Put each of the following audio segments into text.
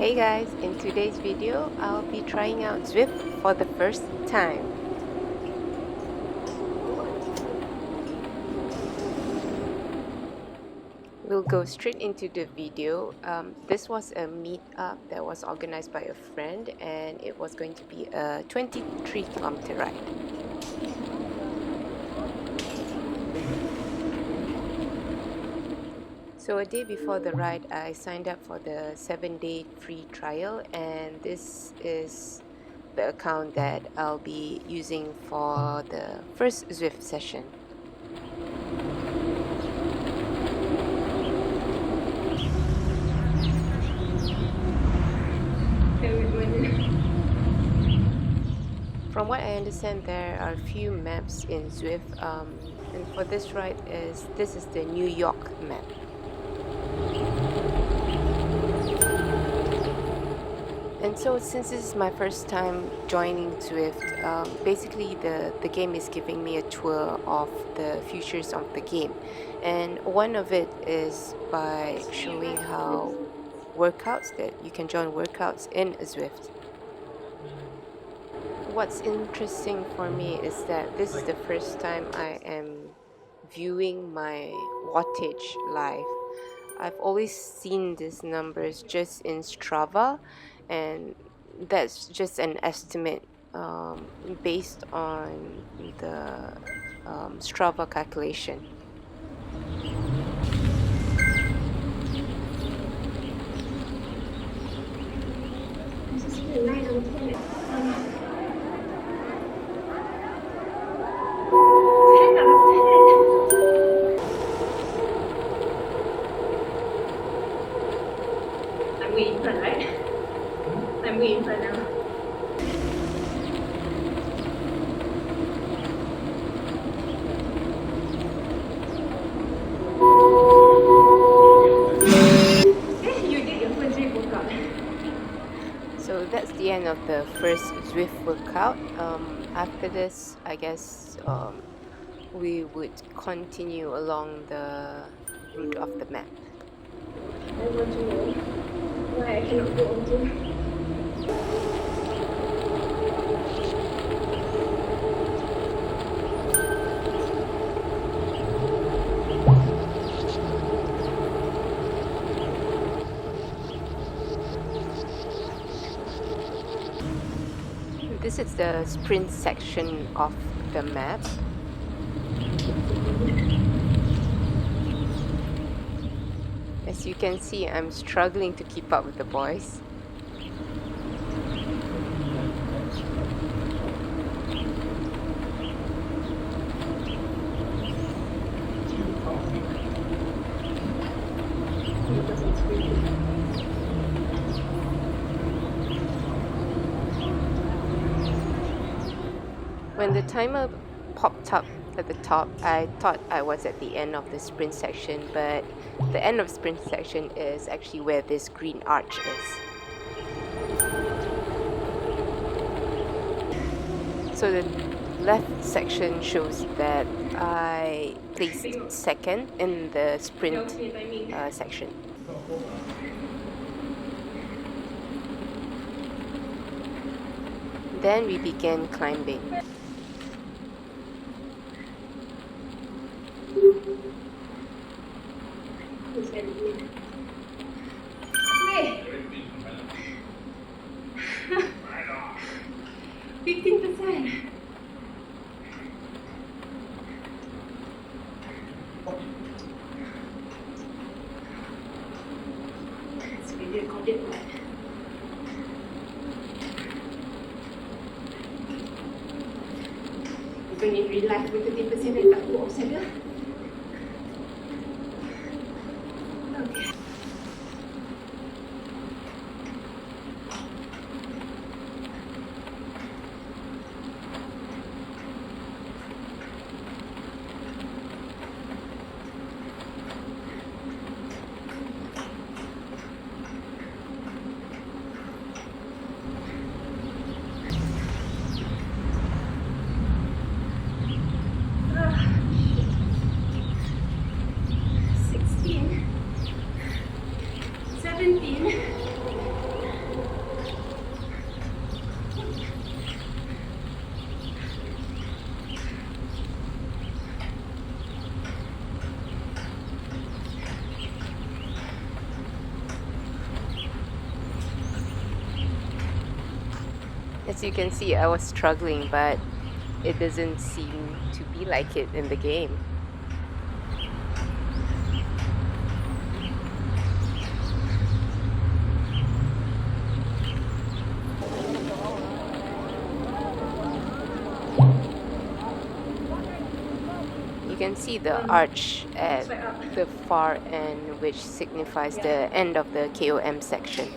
Hey guys, in today's video, I'll be trying out Zwift for the first time. We'll go straight into the video. This was a meetup that was organized by a friend and it was going to be a 23-kilometer ride. So a day before the ride, I signed up for the 7-day free trial, and this is the account that I'll be using for the first Zwift session. From what I understand, there are a few maps in Zwift, and for this ride, this is the New York map. And so since this is my first time joining Zwift, basically the game is giving me a tour of the features of the game. And one of it is by showing how workouts, that you can join workouts in Zwift. What's interesting for me is that this is the first time I am viewing my wattage live. I've always seen these numbers just in Strava, and that's just an estimate based on the Strava calculation. I'm waiting for right? I'm waiting for now. You did your first Zwift workout. So that's the end of the first Zwift workout. After this, I guess we would continue along the route of the map. I want to know why I cannot go on to. This is the sprint section of the map. As you can see, I'm struggling to keep up with the boys. When the timer popped up at the top, I thought I was at the end of the sprint section, but the end of the sprint section is actually where this green arch is. So the left section shows that I placed second in the sprint section. Then we began climbing. Wait. 15%. It's really recorded. Even in real life with 15% I tak buat saja. Okay. As you can see, I was struggling, but it doesn't seem to be like it in the game. You can see the arch at the far end, which signifies the end of the KOM section.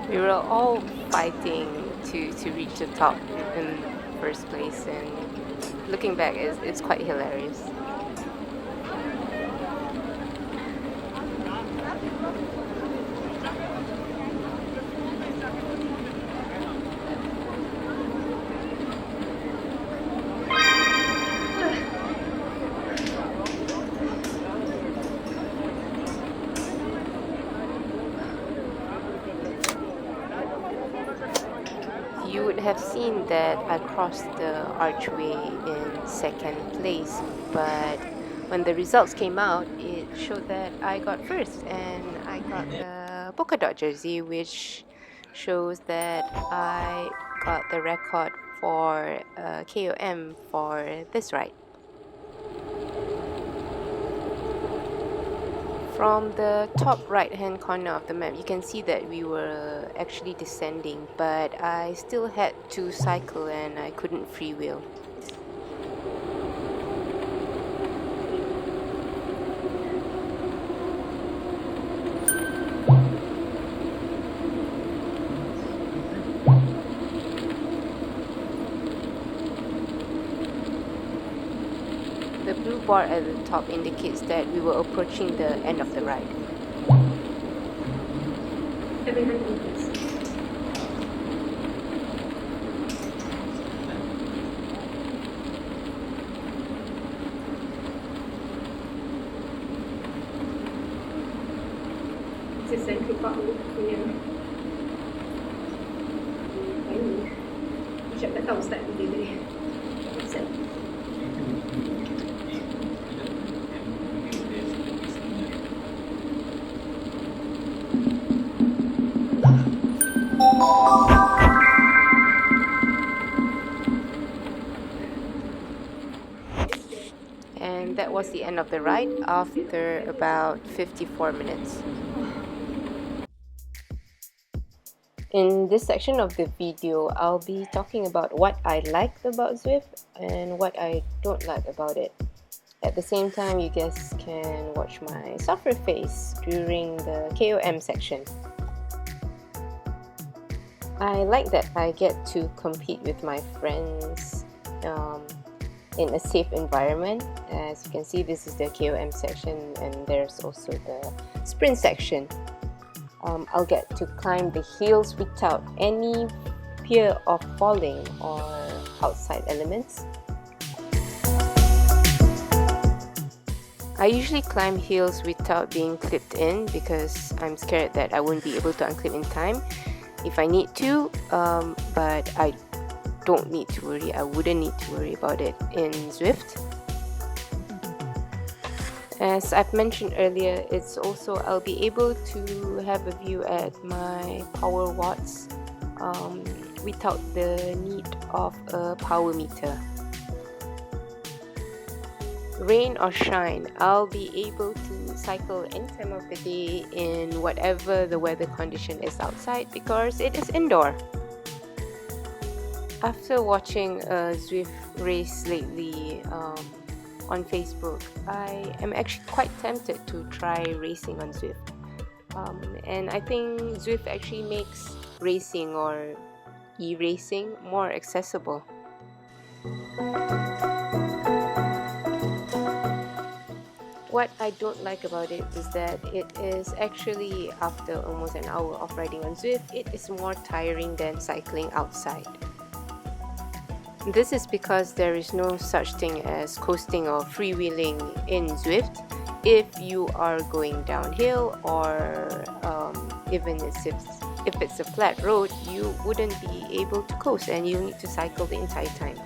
We were all fighting to reach the top in first place, and looking back, it's quite hilarious. You would have seen that I crossed the archway in second place, but when the results came out, it showed that I got first, and I got the polka dot jersey, which shows that I got the record for KOM for this ride. From the top right hand corner of the map, you can see that we were actually descending, but I still had to cycle and I couldn't freewheel. The blue bar at the top indicates that we were approaching the end of the ride. Central Park punya ini. Macam tak tahu start dia tadi. And that was the end of the ride after about 54 minutes. In this section of the video, I'll be talking about what I liked about Zwift and what I don't like about it. At the same time, you guys can watch my suffer face during the KOM section. I like that I get to compete with my friends in a safe environment. As you can see, this is the KOM section, and there's also the sprint section. I'll get to climb the hills without any fear of falling or outside elements. I usually climb hills without being clipped in because I'm scared that I won't be able to unclip in time if I need to, but I don't need to worry. I wouldn't need to worry about it in Zwift. As I've mentioned earlier, it's also I'll be able to have a view at my power watts without the need of a power meter. Rain or shine, I'll be able to cycle any time of the day in whatever the weather condition is outside because it is indoor. After watching a Zwift race lately on Facebook, I am actually quite tempted to try racing on Zwift. And I think Zwift actually makes racing or e-racing more accessible. What I don't like about it is that it is actually, after almost an hour of riding on Zwift, it is more tiring than cycling outside. This is because there is no such thing as coasting or freewheeling in Zwift. If you are going downhill, or even if it's a flat road, you wouldn't be able to coast and you need to cycle the entire time.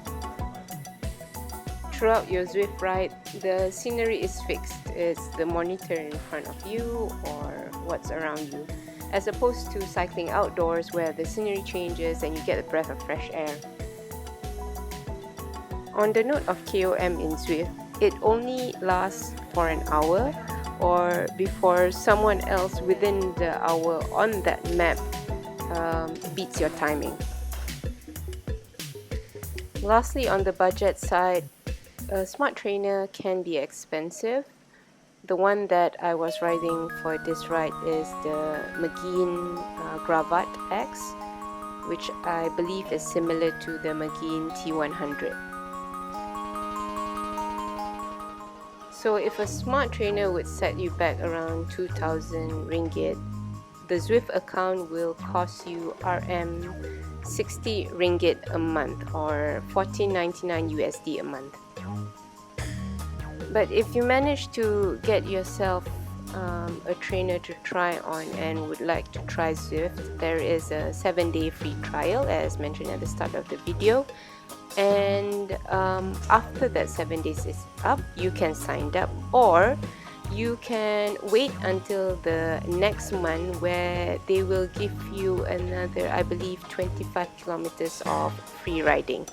Throughout your Zwift ride, the scenery is fixed. It's the monitor in front of you or what's around you, as opposed to cycling outdoors where the scenery changes and you get a breath of fresh air. On the note of KOM in Zwift, it only lasts for an hour or before someone else within the hour on that map beats your timing. Lastly, on the budget side, a smart trainer can be expensive. The one that I was riding for this ride is the Magene Gravat X, which I believe is similar to the Magene T100. So if a smart trainer would set you back around 2,000 ringgit, the Zwift account will cost you Rm 60 ringgit a month or 14.99 USD a month. But if you manage to get yourself a trainer to try on and would like to try Zwift, there is a 7-day free trial as mentioned at the start of the video. And after that 7 days is up, you can sign up, or you can wait until the next month where they will give you another, I believe, 25 kilometers of free riding.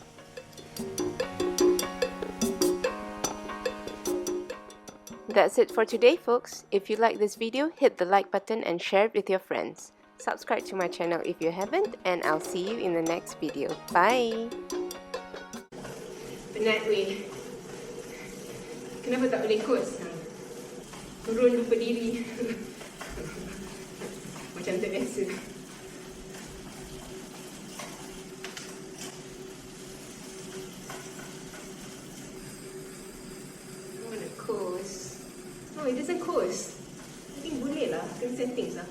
That's it for today, folks. If you like this video, hit the like button and share it with your friends. Subscribe to my channel if you haven't, and I'll see you in the next video. Bye! Penat weh. Kenapa tak boleh kos? Turun lupa diri. Macam tak biasa. I want to coast. No, it doesn't coast. I think boleh lah. Kena settings lah.